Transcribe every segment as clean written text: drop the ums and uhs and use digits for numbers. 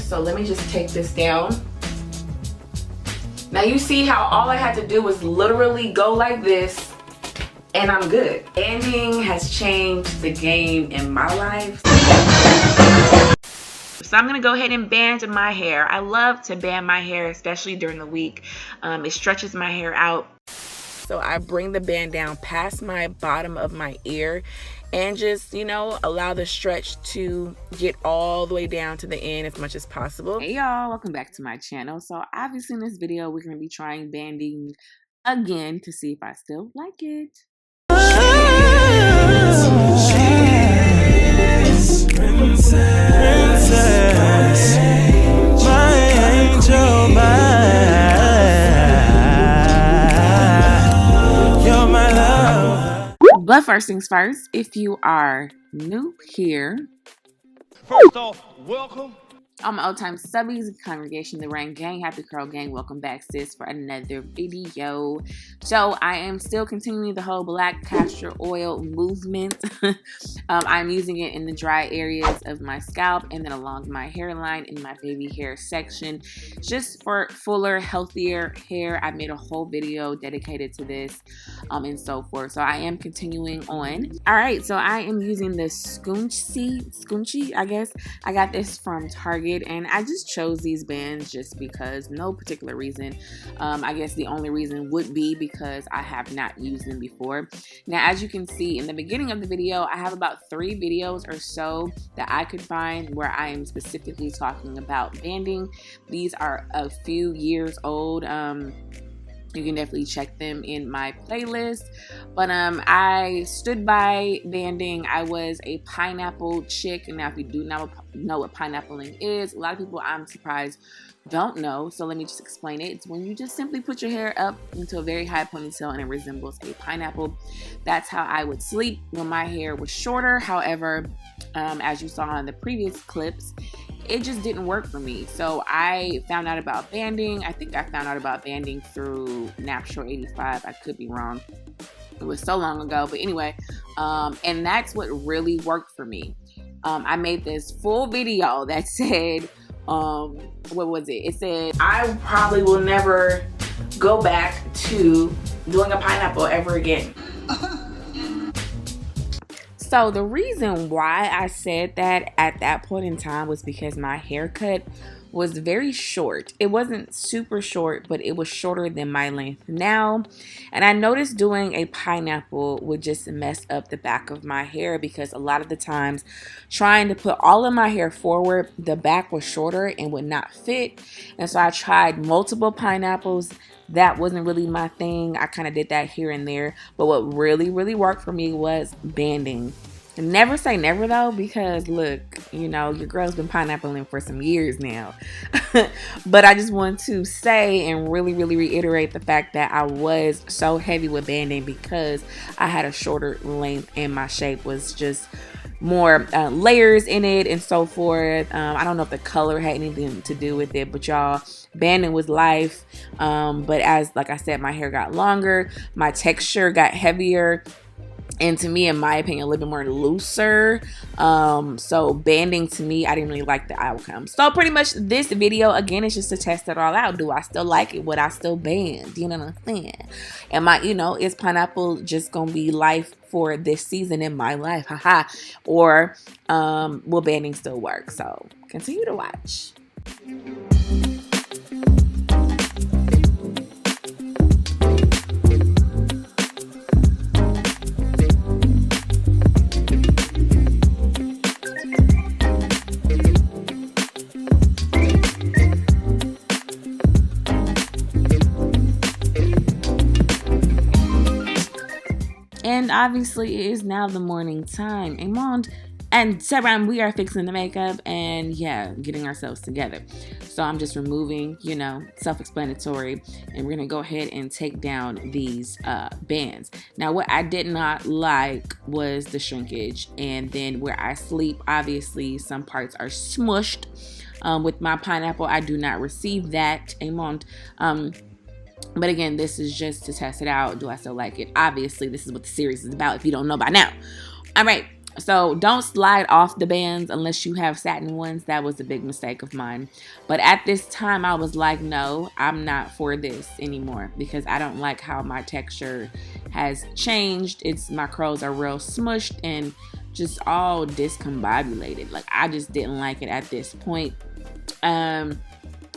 So let me just take this down. Now you see how all I had to do was literally go like this and I'm good. Banding has changed the game in my life. So I'm gonna go ahead and band my hair. I love to band my hair, especially during the week. It stretches my hair out. So I bring the band down past my bottom of my ear and just, you know, allow the stretch to get all the way down to the end as much as possible. Hey y'all, welcome back to my channel. So obviously in this video, we're gonna be trying banding again to see if I still like it. But first things first, if you are new here, first off, welcome. All my old time subbies, congregation, the Rain Gang, Happy Curl Gang, welcome back, sis, for another video. So I am still continuing the whole black castor oil movement. I'm using it in the dry areas of my scalp and then along my hairline in my baby hair section, just for fuller, healthier hair. I made a whole video dedicated to this and so forth. So I am continuing on. All right, so I am using the Scoonchy, I guess. I got this from Target. And I just chose these bands just because, no particular reason. I guess the only reason would be because I have not used them before. Now, as you can see in the beginning of the video, I have about 3 videos or so that I could find where I am specifically talking about banding. These are a few years old. You can definitely check them in my playlist. But I stood by banding. I was a pineapple chick. And now if you do not know what pineappling is, a lot of people, I'm surprised, don't know. So let me just explain it. It's when you just simply put your hair up into a very high ponytail and it resembles a pineapple. That's how I would sleep when my hair was shorter. However, as you saw in the previous clips, it just didn't work for me. So I found out about banding. I think I found out about banding through Natural 85. I could be wrong. It was so long ago. But anyway, and that's what really worked for me. I made this full video that said, what was it? It said, I probably will never go back to doing a pineapple ever again. So the reason why I said that at that point in time was because my haircut was very short. It wasn't super short, but it was shorter than my length now. And I noticed doing a pineapple would just mess up the back of my hair because a lot of the times trying to put all of my hair forward, the back was shorter and would not fit. And so I tried multiple pineapples. That wasn't really my thing. I kind of did that here and there. But what really, really worked for me was banding. Never say never though, because look, you know, your girl's been pineappling for some years now. But I just want to say and really, really reiterate the fact that I was so heavy with banding because I had a shorter length and my shape was just more layers in it and so forth. I don't know if the color had anything to do with it, but y'all, banding was life. But as, like I said, my hair got longer, my texture got heavier, and to me, in my opinion, a little bit more looser. So banding, to me, I didn't really like the outcome. So pretty much this video, again, is just to test it all out. Do I still like it? Would I still band? You know what I'm saying? Am I, you know, is pineapple just gonna be life for this season in my life? Haha. Or will banding still work? So continue to watch. And obviously it is now the morning time. And Sarah, we are fixing the makeup and yeah, getting ourselves together. So I'm just removing, you know, self-explanatory, and we're gonna go ahead and take down these bands. Now what I did not like was the shrinkage, and then where I sleep, obviously some parts are smushed. With my pineapple, I do not receive that. But again, this is just to test it out. Do I still like it? Obviously, this is what the series is about if you don't know by now. All right. So don't slide off the bands unless you have satin ones. That was a big mistake of mine. But at this time, I was like, no, I'm not for this anymore because I don't like how my texture has changed. My curls are real smushed and just all discombobulated. Like, I just didn't like it at this point.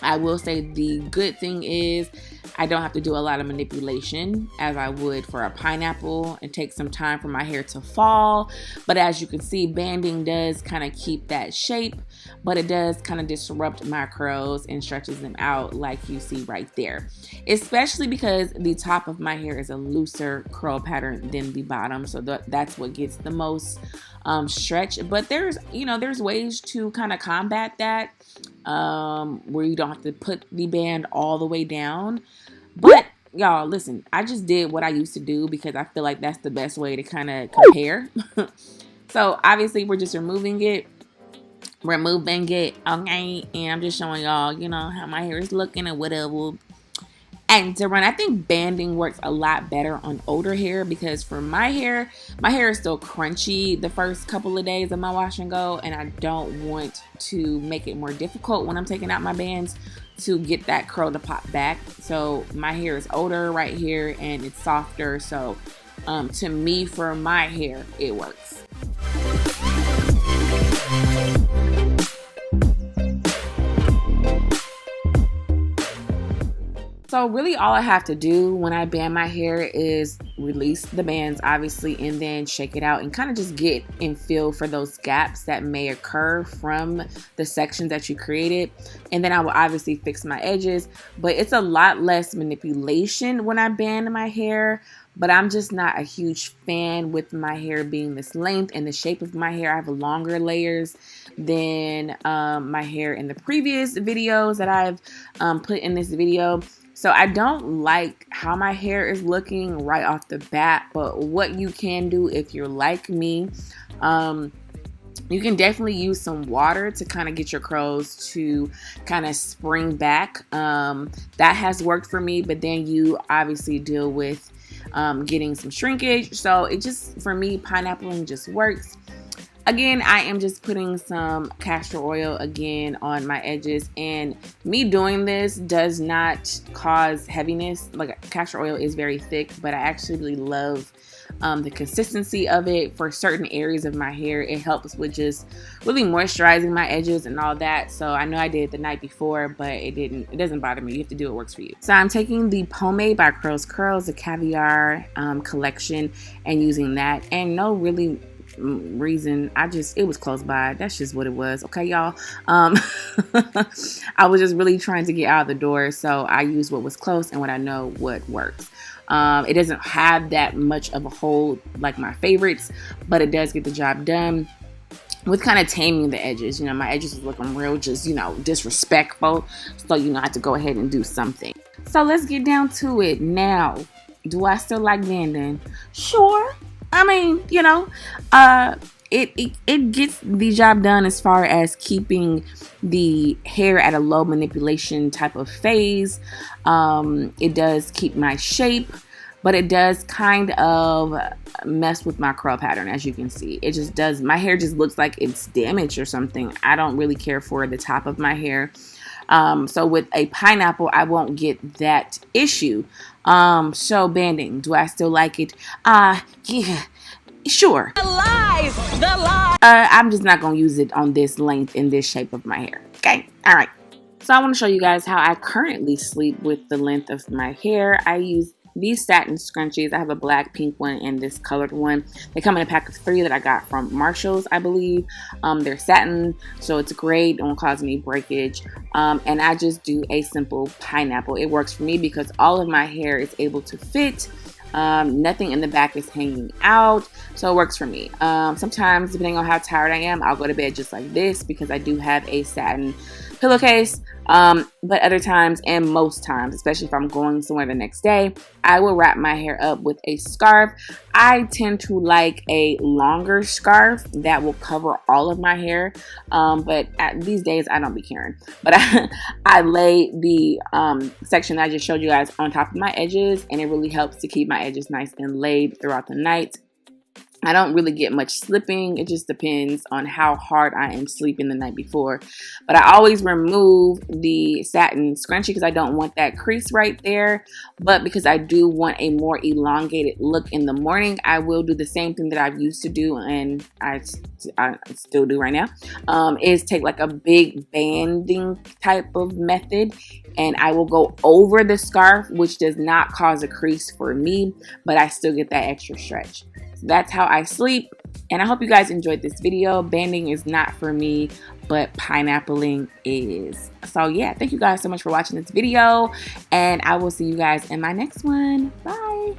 I will say the good thing is I don't have to do a lot of manipulation as I would for a pineapple and take some time for my hair to fall. But as you can see, banding does kind of keep that shape, but it does kind of disrupt my curls and stretches them out like you see right there. Especially because the top of my hair is a looser curl pattern than the bottom. So that's what gets the most stretch. But there's ways to kind of combat that. Where you don't have to put the band all the way down. But y'all, listen, I just did what I used to do because I feel like that's the best way to kind of compare. So obviously we're just removing it, okay, and I'm just showing y'all, how my hair is looking and whatever. And to run, I think banding works a lot better on older hair because for my hair is still crunchy the first couple of days of my wash and go, and I don't want to make it more difficult when I'm taking out my bands to get that curl to pop back. So my hair is older right here and it's softer, so to me, for my hair, it works. So really all I have to do when I band my hair is release the bands, obviously, and then shake it out and kind of just get and feel for those gaps that may occur from the sections that you created. And then I will obviously fix my edges, but it's a lot less manipulation when I band my hair. But I'm just not a huge fan with my hair being this length and the shape of my hair. I have longer layers than my hair in the previous videos that I've put in this video. So I don't like how my hair is looking right off the bat, but what you can do if you're like me, you can definitely use some water to kind of get your curls to kind of spring back. That has worked for me, but then you obviously deal with getting some shrinkage. So it just, for me, pineappling just works. Again, I am just putting some castor oil again on my edges, and me doing this does not cause heaviness. Like, castor oil is very thick, but I actually love the consistency of it for certain areas of my hair. It helps with just really moisturizing my edges and all that. So I know I did it the night before, but it doesn't bother me. You have to do what works for you. So I'm taking the Pomade by Curls Curls, the Caviar collection, and using that. And no really reason, it was close by. That's just what it was. Okay, y'all. I was just really trying to get out of the door, so I used what was close and what I know what works. It doesn't have that much of a hold like my favorites, but it does get the job done with kind of taming the edges. My edges is looking real just, disrespectful. So, I have to go ahead and do something. So let's get down to it. Now, do I still like banding? Sure. I mean, it gets the job done as far as keeping the hair at a low manipulation type of phase. It does keep my shape, but it does kind of mess with my curl pattern, as you can see. It just does. My hair just looks like it's damaged or something. I don't really care for the top of my hair. So with a pineapple, I won't get that issue. So banding, do I still like it? Yeah, sure. The lies. I'm just not gonna use it on this length and this shape of my hair. Okay, all right. So I want to show you guys how I currently sleep with the length of my hair. I use these satin scrunchies. I have a black, pink one, and this colored one. They come in a pack of 3 that I got from Marshall's, I believe. They're satin, so it's great. It won't cause any breakage. And I just do a simple pineapple. It works for me because all of my hair is able to fit. Nothing in the back is hanging out, so it works for me. Sometimes, depending on how tired I am, I'll go to bed just like this because I do have a satin pillowcase. But other times, and most times, especially if I'm going somewhere the next day, I will wrap my hair up with a scarf. I tend to like a longer scarf that will cover all of my hair, but these days I don't be caring. But I lay the section that I just showed you guys on top of my edges, and it really helps to keep my edges nice and laid throughout the night. I don't really get much slipping. It just depends on how hard I am sleeping the night before. But I always remove the satin scrunchie because I don't want that crease right there. But because I do want a more elongated look in the morning, I will do the same thing that I used to do, and I still do right now, is take like a big banding type of method, and I will go over the scarf, which does not cause a crease for me, but I still get that extra stretch. That's how I sleep, and I hope you guys enjoyed this video. Banding is not for me, but pineappling is. So yeah, thank you guys so much for watching this video, and I will see you guys in my next one. Bye.